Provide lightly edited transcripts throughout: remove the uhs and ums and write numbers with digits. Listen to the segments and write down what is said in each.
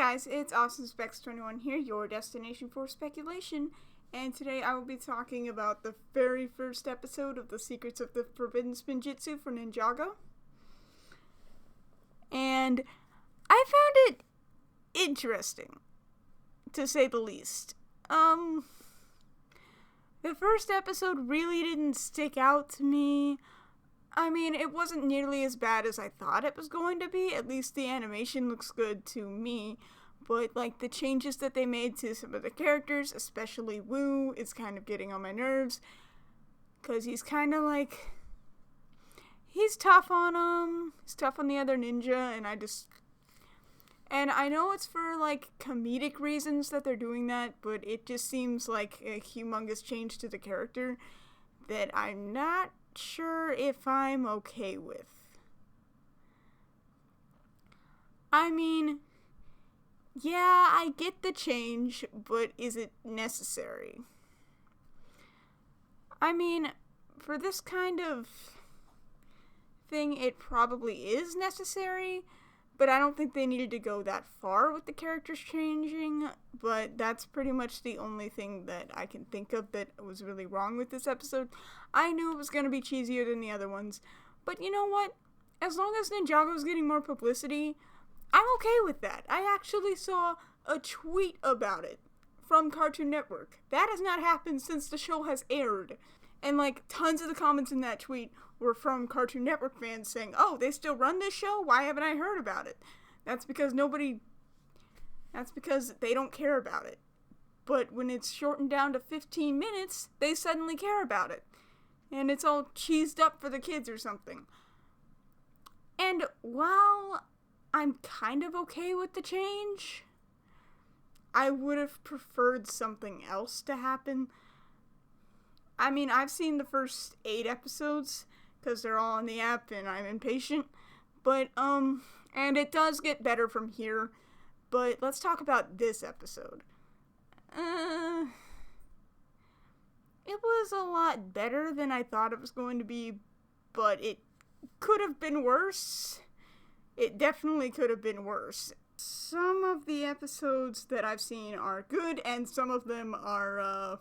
guys, it's AwesomeSpecs21 here, your destination for speculation, and today I will be talking about the very first episode of The Secrets of the Forbidden Spinjitzu for Ninjago. And I found it interesting, to say the least. The first episode really didn't stick out to me. I mean, it wasn't nearly as bad as I thought it was going to be. At least the animation looks good to me. But, like, the changes that they made to some of the characters, especially Wu, is kind of getting on my nerves. Because he's kind of like... he's tough on him. He's tough on the other ninja, and And I know it's for, like, comedic reasons that they're doing that, but it just seems like a humongous change to the character that I'm not sure if I'm okay with. I mean, yeah, I get the change, but is it necessary? I mean, for this kind of thing, it probably is necessary, but I don't think they needed to go that far with the characters changing, but that's pretty much the only thing that I can think of that was really wrong with this episode. I knew it was going to be cheesier than the other ones, but you know what? As long as Ninjago's getting more publicity, I'm okay with that. I actually saw a tweet about it from Cartoon Network. That has not happened since the show has aired. And, like, tons of the comments in that tweet were from Cartoon Network fans saying, oh, they still run this show? Why haven't I heard about it? That's because they don't care about it. But when it's shortened down to 15 minutes, they suddenly care about it. And it's all cheesed up for the kids or something. And while I'm kind of okay with the change, I would have preferred something else to happen. I mean, I've seen the first 8 episodes, because they're all on the app and I'm impatient, but, and it does get better from here, but let's talk about this episode. It was a lot better than I thought it was going to be, but it could have been worse. It definitely could have been worse. Some of the episodes that I've seen are good, and some of them are,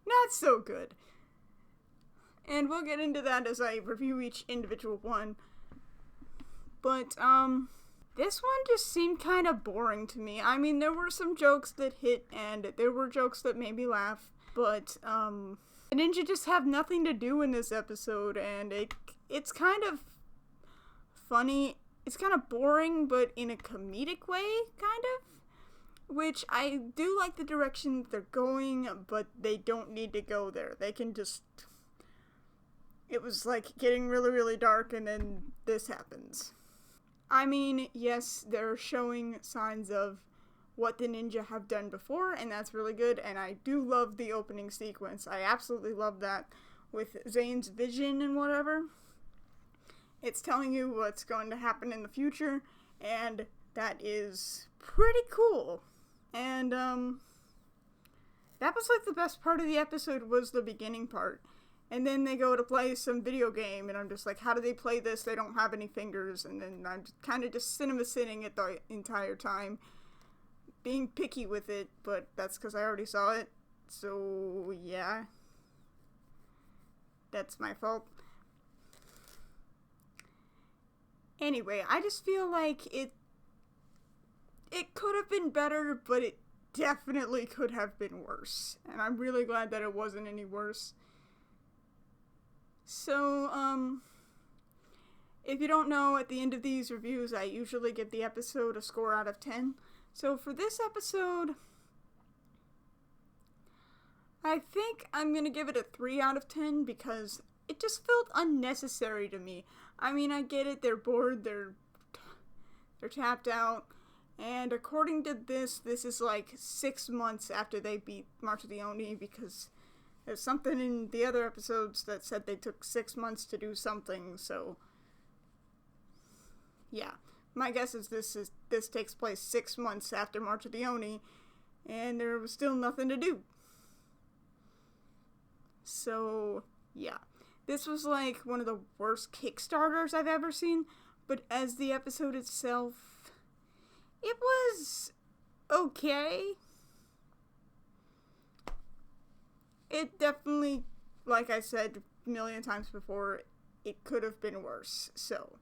not so good. And we'll get into that as I review each individual one. But, this one just seemed kind of boring to me. I mean, there were some jokes that hit, and there were jokes that made me laugh, but, the ninja just have nothing to do in this episode, and it's kind of funny. It's kind of boring, but in a comedic way, kind of. Which, I do like the direction they're going, but they don't need to go there. They can just... It was like getting really, really dark, and then this happens. I mean, yes, they're showing signs of what the ninja have done before, and that's really good, and I do love the opening sequence. I absolutely love that with Zane's vision and whatever. It's telling you what's going to happen in the future, and that is pretty cool. And, that was like the best part of the episode was the beginning part. And then they go to play some video game, and I'm just like, how do they play this? They don't have any fingers, and then I'm kind of just cinema sitting it the entire time, being picky with it, but that's because I already saw it, so yeah. That's my fault. Anyway, I just feel like it could have been better, but it definitely could have been worse. And I'm really glad that it wasn't any worse. So, if you don't know, at the end of these reviews, I usually give the episode a score out of 10. So for this episode, I think I'm gonna give it a 3 out of 10 because it just felt unnecessary to me. I mean, I get it, they're bored, they're tapped out. And according to this is like 6 months after they beat March of the Oni, because there's something in the other episodes that said they took 6 months to do something, so yeah. My guess is this takes place 6 months after March of the Oni, and there was still nothing to do. So, yeah. This was like one of the worst Kickstarters I've ever seen, but as the episode itself, It was okay. It definitely, like I said a million times before, it could have been worse. So,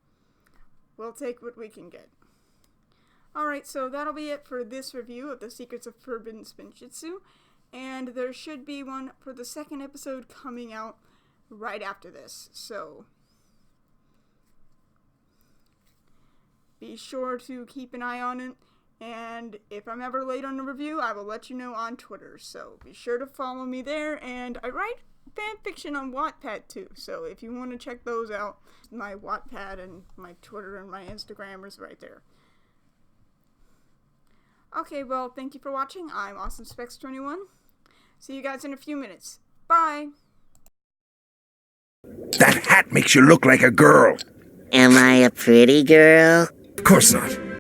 we'll take what we can get. Alright, so that'll be it for this review of The Secrets of Forbidden Spinjitzu. And there should be one for the second episode coming out right after this. So, be sure to keep an eye on it. And if I'm ever late on a review, I will let you know on Twitter. So be sure to follow me there. And I write fanfiction on Wattpad too. So if you want to check those out, my Wattpad and my Twitter and my Instagram is right there. Okay, well, thank you for watching. I'm AwesomeSpecs21. See you guys in a few minutes. Bye! That hat makes you look like a girl. Am I a pretty girl? Of course not.